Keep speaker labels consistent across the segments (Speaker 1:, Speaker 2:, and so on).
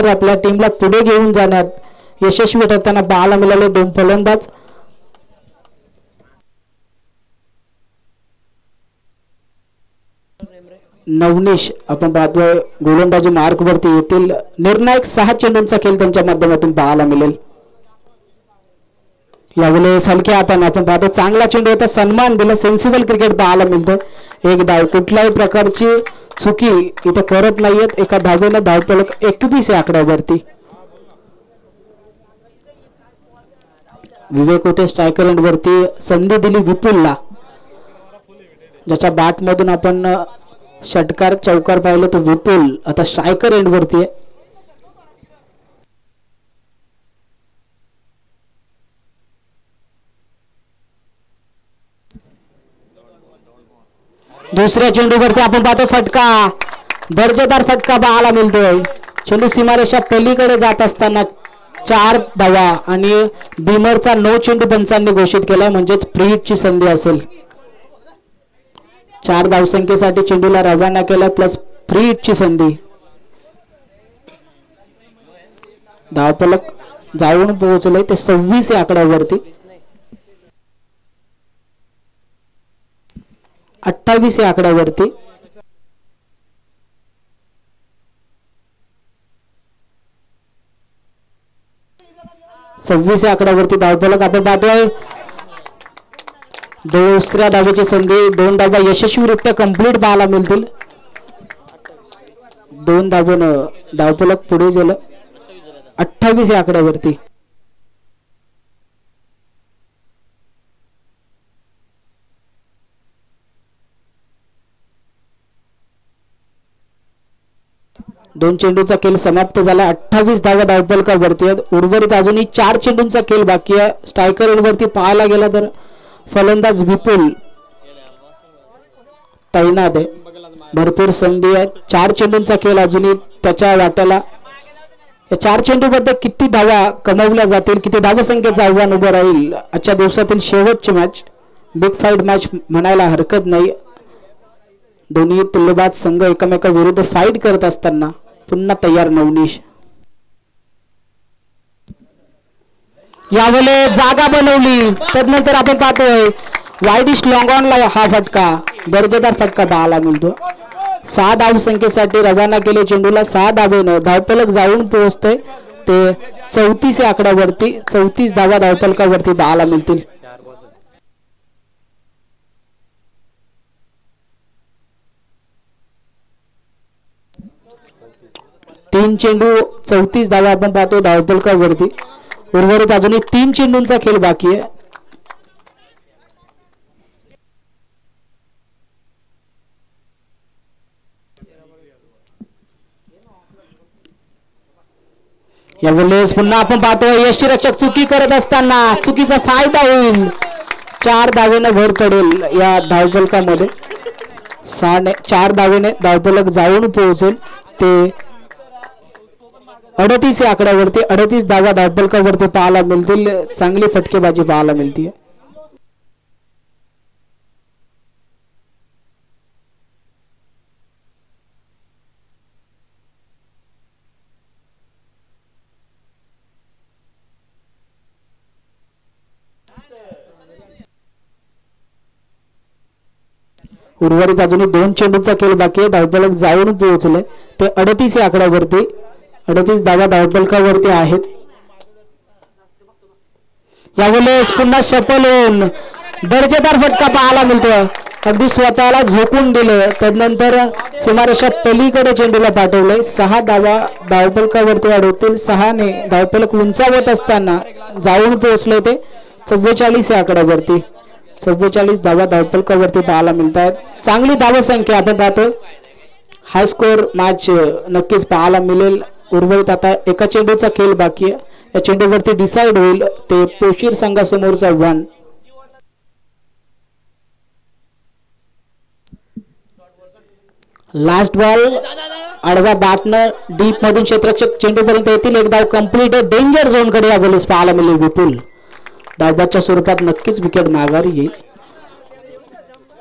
Speaker 1: त्यानंतर आपल्या टीमला पुढे घेऊन जाण्यात यशस्वी ठरताना पाहायला मिळाले दोन फलंदाज. नवनीश आपण पाहतोय गोलंदाजी मार्क वरती येतील. निर्णायक 6 चेंडूंचा खेळ त्यांच्या माध्यमातून पाहायला मिळेल. यावेळेस हलक्या हाताने आपण पाहतो चांगला चेंडू होता, सन्मान दिला, सेन्सिबल क्रिकेट पाहायला मिळतं. एक धाव, कुठल्याही प्रकारची चुकी इथे करत नाहीयेत. एका धावेला धावफलक 31 या आकड्यावरती. विवेक होते स्ट्रायकर एंड वरती. संधी दिली विपुलला, ज्याच्या बॅट मधून आपण षटकार चौकार पाहिलं तर विपुल आता स्ट्रायकर एंड वरती आहे. दुसऱ्या चेंडूवरती आपण पाहतो फटका, दर्जेदार फटका पाहायला मिळतोय. चेंडू सीमारेषा पलीकडे जात असताना 4 धावा आणि बीमरचा 9 चेंडू पंचांनी घोषित केलाय, म्हणजेच फ्री हिटची संधी असेल. 4 धावसंख्येसाठी चेंडूला रवाना केला प्लस फ्री हिटची संधी. धावफलक जाऊन पोहोचलंय ते 26 या आकड्यावरती. 28 या आकड्यावरती. सव्वीस या आकड्यावरती धावफलक आपण पाहतोय. दुसऱ्या धावेची संधी, 2 धावा यशस्वीरित्या कंप्लीट पाहायला मिळतील. 2 धावेनं धावफलक पुढे गेलं. 28 या आकड्यावरती. दोन चेंडूचा खेळ समाप्त झाला. 28 धावा धावफलकावरती आहेत. उर्वरित अजूनही 4 चेंडूंचा खेळ बाकी आहे. स्ट्रायकर एंडवरती पाहायला गेला तर फलंदाज विपुल तैनात आहे. भरपूर संधी आहे. 4 चेंडूंचा खेळ अजूनही त्याच्या वाट्याला. या 4 चेंडूमध्ये किती धावा कमवल्या जातील, किती धावसंख्येचं आव्हान उभं राहील. आजच्या दिवसातील शेवटची मॅच, बिग फाईट मॅच म्हणायला हरकत नाही. दोन्ही तुल्यबाज संघ एकमेकाविरुद्ध फाईट करत असताना पुन्हा तयार नवनीश. यावेळेस जागा बनवली, त्यानंतर आपण पाहतोय वाईडिश लॉंग ऑनला हा फटका, दर्जेदार फटका पाहायला मिळतो. 6 धावसंख्येसाठी रवाना केले चेंडूला. 6 धावेनं धावफलक जाऊन पोहोचतोय ते 34 या आकड्यावरती. 34 धावा धावफलकावरती पाहायला मिळतील. तीन चेंडू 34 धावा आपण पाहतो धावफलकावरती. उर्वरित अजूनही 3 चेंडूंचा खेळ बाकी आहे. यावेळेस पुन्हा आपण पाहतो यष्टीरक्षक चुकी करत असताना चुकीचा फायदा होईल. 4 धावेने भर पडेल या धावफलकामध्ये. 4 धावेने धावफलक जाऊन पोहोचेल ते 38 या आकड्यावरती. 38 धावा धावफलकावरती पाहायला मिळतील. चांगली फटकेबाजी पाहायला मिळते. उर्वरित अजूनही 2 चेंडूंचा खेळ बाकी आहे. धावफलक जाऊन पोहोचले ते 38 या आकड्यावरती. 38 धावा धावफलकावरती आहेत. यावेळेस पुन्हा सफल होऊन दर्जेदार फटका पाहायला मिळतो. अगदी स्वतःला झोकून दिलं, त्यानंतर सीमारेषा पलीकडे चेंडूला पाठवलंय. 6 धावा धावफलकावरती अडवतील. 6 ने धावफलक उंचावत असताना जाऊन पोहोचले ते 44 या आकड्यावरती. 44 धावा धावफलकावरती पाहायला मिळतात. चांगली धावसंख्या आपण पाहतो. हाय स्कोर मॅच नक्कीच पाहायला मिळेल. उर्वरित आता एका चेंडूचा खेळ बाकी आहे. या चेंडूवरती डिसाइड होईल ते पोशीर संघासमोरचा 1. लास्ट बॉल आडवा बॅटनं डीप मधून क्षेत्ररक्षक चेंडूपर्यंत येतील. एक धाव कंप्लीट आहे. डेंजर झोन कडे यावेळेस पाहायला मिळेल विपुल. धावबादच्या स्वरूपात नक्कीच विकेट माघारी येईल.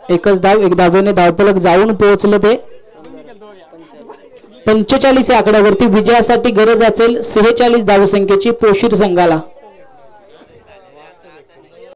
Speaker 1: एकच धाव, 1 धावेने धावफलक जाऊन पोहोचले ते 45 या आकड्यावरती विजयासाठी गरज असेल 46 धावसंख्येची पोशीर संघाला.